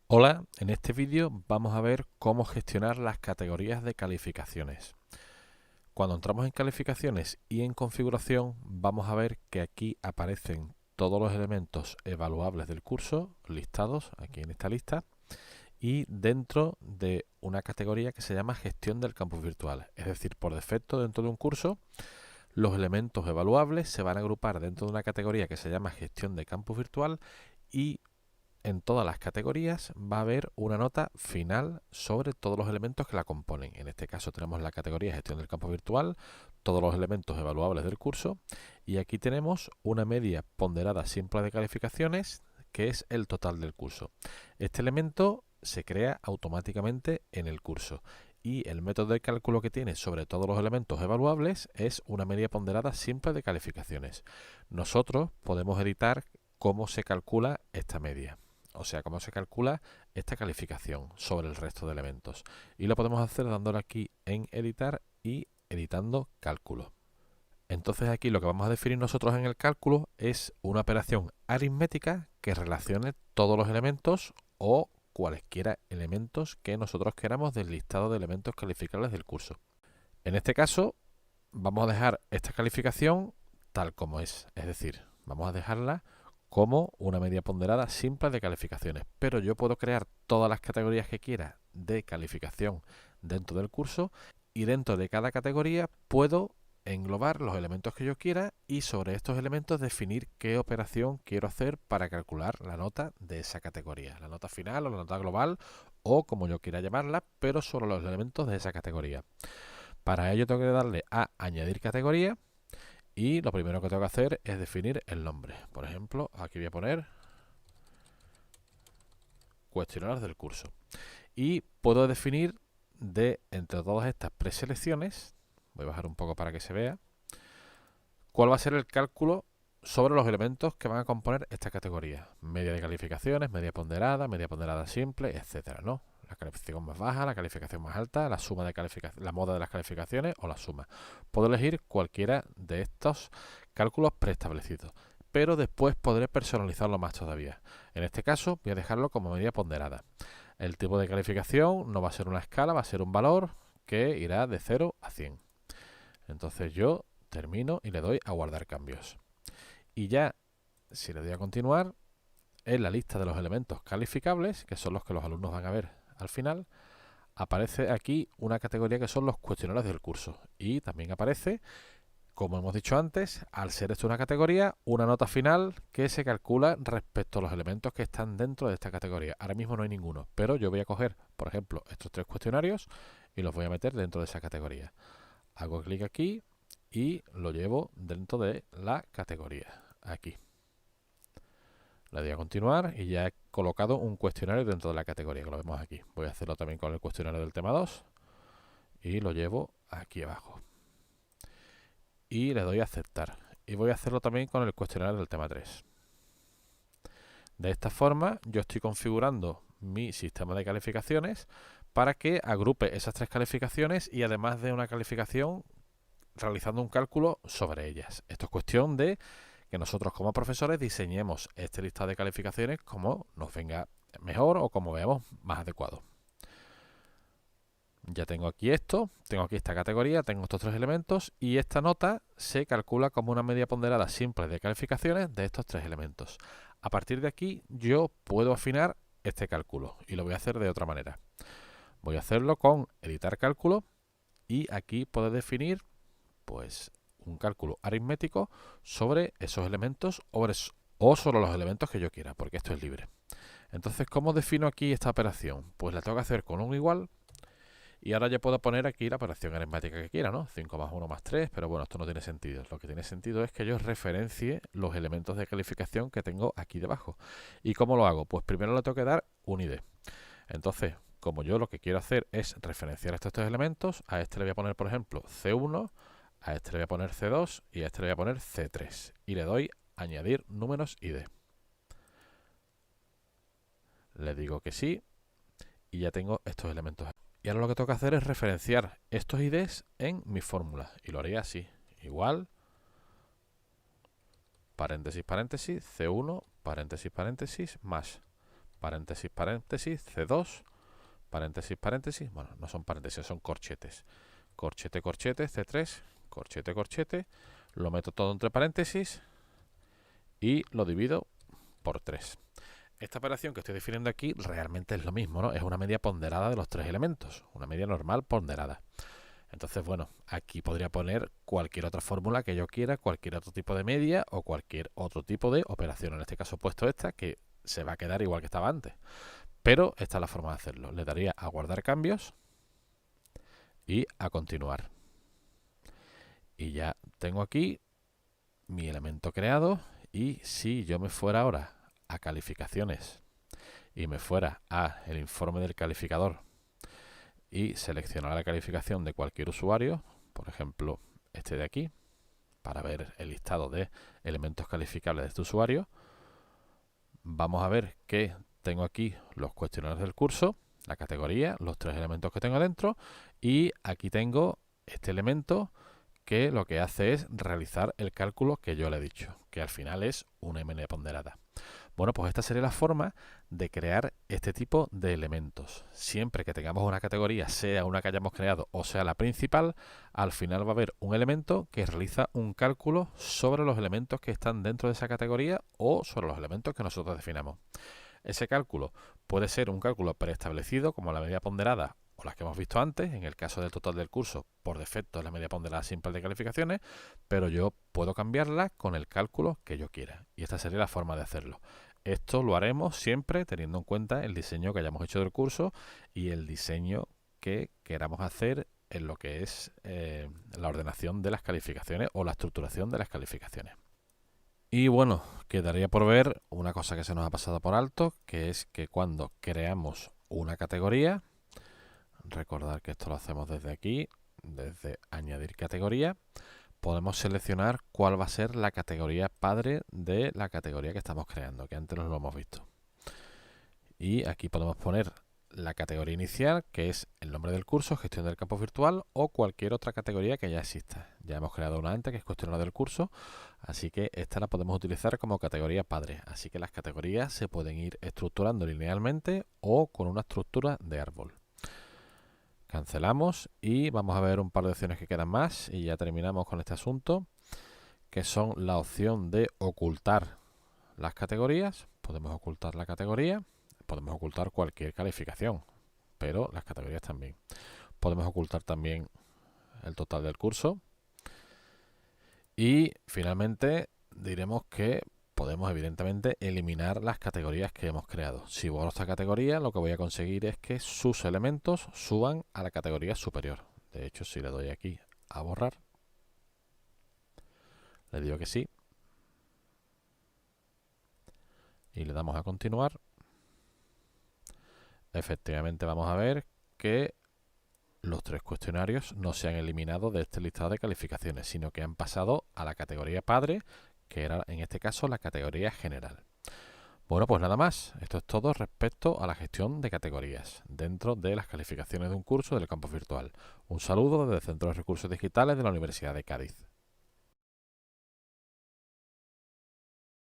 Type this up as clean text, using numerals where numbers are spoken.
Hola, en este vídeo vamos a ver cómo gestionar las categorías de calificaciones. Cuando entramos en calificaciones y en configuración, vamos a ver que aquí aparecen todos los elementos evaluables del curso listados aquí en esta lista y dentro de una categoría que se llama gestión del campus virtual. Es decir, por defecto dentro de un curso, los elementos evaluables se van a agrupar dentro de una categoría que se llama gestión de campus virtual y en todas las categorías va a haber una nota final sobre todos los elementos que la componen. En este caso tenemos la categoría gestión del campo virtual, todos los elementos evaluables del curso y aquí tenemos una media ponderada simple de calificaciones que es el total del curso. Este elemento se crea automáticamente en el curso y el método de cálculo que tiene sobre todos los elementos evaluables es una media ponderada simple de calificaciones. Nosotros podemos editar cómo se calcula esta media. O sea, cómo se calcula esta calificación sobre el resto de elementos. Y lo podemos hacer dándole aquí en editar y editando cálculo. Entonces aquí lo que vamos a definir nosotros en el cálculo es una operación aritmética que relacione todos los elementos o cualesquiera elementos que nosotros queramos del listado de elementos calificables del curso. En este caso vamos a dejar esta calificación tal como es decir, vamos a dejarla como una media ponderada simple de calificaciones, pero yo puedo crear todas las categorías que quiera de calificación dentro del curso y dentro de cada categoría puedo englobar los elementos que yo quiera y sobre estos elementos definir qué operación quiero hacer para calcular la nota de esa categoría, la nota final o la nota global o como yo quiera llamarla, pero sobre los elementos de esa categoría. Para ello tengo que darle a añadir categoría y lo primero que tengo que hacer es definir el nombre. Por ejemplo, aquí voy a poner cuestionarios del curso. Y puedo definir de entre todas estas preselecciones, voy a bajar un poco para que se vea, cuál va a ser el cálculo sobre los elementos que van a componer esta categoría. Media de calificaciones, media ponderada simple, etcétera, ¿no? La calificación más baja, la calificación más alta, la suma de la moda de las calificaciones o la suma. Puedo elegir cualquiera de estos cálculos preestablecidos, pero después podré personalizarlo más todavía. En este caso voy a dejarlo como media ponderada. El tipo de calificación no va a ser una escala, va a ser un valor que irá de 0 a 100. Entonces yo termino y le doy a guardar cambios. Y ya, si le doy a continuar, en la lista de los elementos calificables, que son los que los alumnos van a ver al final, aparece aquí una categoría que son los cuestionarios del curso. Y también aparece, como hemos dicho antes, al ser esto una categoría, una nota final que se calcula respecto a los elementos que están dentro de esta categoría. Ahora mismo no hay ninguno, pero yo voy a coger, por ejemplo, estos 3 cuestionarios y los voy a meter dentro de esa categoría. Hago clic aquí y lo llevo dentro de la categoría. Aquí. Le doy a continuar y ya he colocado un cuestionario dentro de la categoría, que lo vemos aquí. Voy a hacerlo también con el cuestionario del tema 2 y lo llevo aquí abajo. Y le doy a aceptar. Y voy a hacerlo también con el cuestionario del tema 3. De esta forma yo estoy configurando mi sistema de calificaciones para que agrupe esas 3 calificaciones y además de una calificación realizando un cálculo sobre ellas. Esto es cuestión de que nosotros como profesores diseñemos este listado de calificaciones como nos venga mejor o como veamos más adecuado. Ya tengo aquí esto, tengo aquí esta categoría, tengo estos 3 elementos y esta nota se calcula como una media ponderada simple de calificaciones de estos 3 elementos. A partir de aquí yo puedo afinar este cálculo y lo voy a hacer de otra manera. Voy a hacerlo con editar cálculo y aquí puedo definir pues un cálculo aritmético sobre esos elementos o sobre los elementos que yo quiera, porque esto es libre. Entonces, ¿cómo defino aquí esta operación? Pues la tengo que hacer con un igual y ahora ya puedo poner aquí la operación aritmética que quiera, ¿no? 5 más 1 más 3, pero bueno, esto no tiene sentido. Lo que tiene sentido es que yo referencie los elementos de calificación que tengo aquí debajo. ¿Y cómo lo hago? Pues primero le tengo que dar un ID. Entonces, como yo lo que quiero hacer es referenciar estos 3 elementos, a este le voy a poner, por ejemplo, C1, a este le voy a poner C2 y a este le voy a poner C3. Y le doy añadir números ID. Le digo que sí y ya tengo estos elementos. Y ahora lo que tengo que hacer es referenciar estos IDs en mi fórmula. Y lo haría así. Igual, paréntesis, paréntesis, C1, paréntesis, paréntesis, más. paréntesis, paréntesis, C2, paréntesis, paréntesis, bueno, no son paréntesis, son corchetes. Corchete, corchete, C3, corchete, corchete, lo meto todo entre paréntesis y lo divido por 3. Esta operación que estoy definiendo aquí realmente es lo mismo, ¿no? Es una media ponderada de los 3 elementos, una media normal ponderada. Entonces, bueno, aquí podría poner cualquier otra fórmula que yo quiera, cualquier otro tipo de media o cualquier otro tipo de operación. En este caso he puesto esta, que se va a quedar igual que estaba antes. Pero esta es la forma de hacerlo. Le daría a guardar cambios y a continuar. Y ya tengo aquí mi elemento creado. Y si yo me fuera ahora a calificaciones y me fuera a el informe del calificador y seleccionar la calificación de cualquier usuario, por ejemplo este de aquí, para ver el listado de elementos calificables de este usuario, vamos a ver que tengo aquí los cuestionarios del curso, la categoría, los 3 elementos que tengo dentro, y aquí tengo este elemento que lo que hace es realizar el cálculo que yo le he dicho, que al final es una MN ponderada. Bueno, pues esta sería la forma de crear este tipo de elementos. Siempre que tengamos una categoría, sea una que hayamos creado o sea la principal, al final va a haber un elemento que realiza un cálculo sobre los elementos que están dentro de esa categoría o sobre los elementos que nosotros definamos. Ese cálculo puede ser un cálculo preestablecido, como la media ponderada o las que hemos visto antes. En el caso del total del curso, por defecto es la media ponderada simple de calificaciones, pero yo puedo cambiarla con el cálculo que yo quiera. Y esta sería la forma de hacerlo. Esto lo haremos siempre teniendo en cuenta el diseño que hayamos hecho del curso y el diseño que queramos hacer en lo que es la ordenación de las calificaciones o la estructuración de las calificaciones. Y bueno, quedaría por ver una cosa que se nos ha pasado por alto, que es que cuando creamos una categoría, recordar que esto lo hacemos desde aquí, desde añadir categoría, podemos seleccionar cuál va a ser la categoría padre de la categoría que estamos creando, que antes no lo hemos visto. Y aquí podemos poner la categoría inicial, que es el nombre del curso, gestión del campus virtual, o cualquier otra categoría que ya exista. Ya hemos creado una antes, que es cuestionario del curso, así que esta la podemos utilizar como categoría padre. Así que las categorías se pueden ir estructurando linealmente o con una estructura de árbol. Cancelamos y vamos a ver un par de opciones que quedan más y ya terminamos con este asunto, que son la opción de ocultar las categorías. Podemos ocultar la categoría, podemos ocultar cualquier calificación, pero las categorías también. Podemos ocultar también el total del curso. Y finalmente diremos que podemos evidentemente eliminar las categorías que hemos creado. Si borro esta categoría, lo que voy a conseguir es que sus elementos suban a la categoría superior. De hecho, si le doy aquí a borrar, le digo que sí, y le damos a continuar, efectivamente vamos a ver que los 3 cuestionarios no se han eliminado de este listado de calificaciones, sino que han pasado a la categoría padre, que era en este caso la categoría general. Bueno, pues nada más. Esto es todo respecto a la gestión de categorías dentro de las calificaciones de un curso del campus virtual. Un saludo desde el Centro de Recursos Digitales de la Universidad de Cádiz.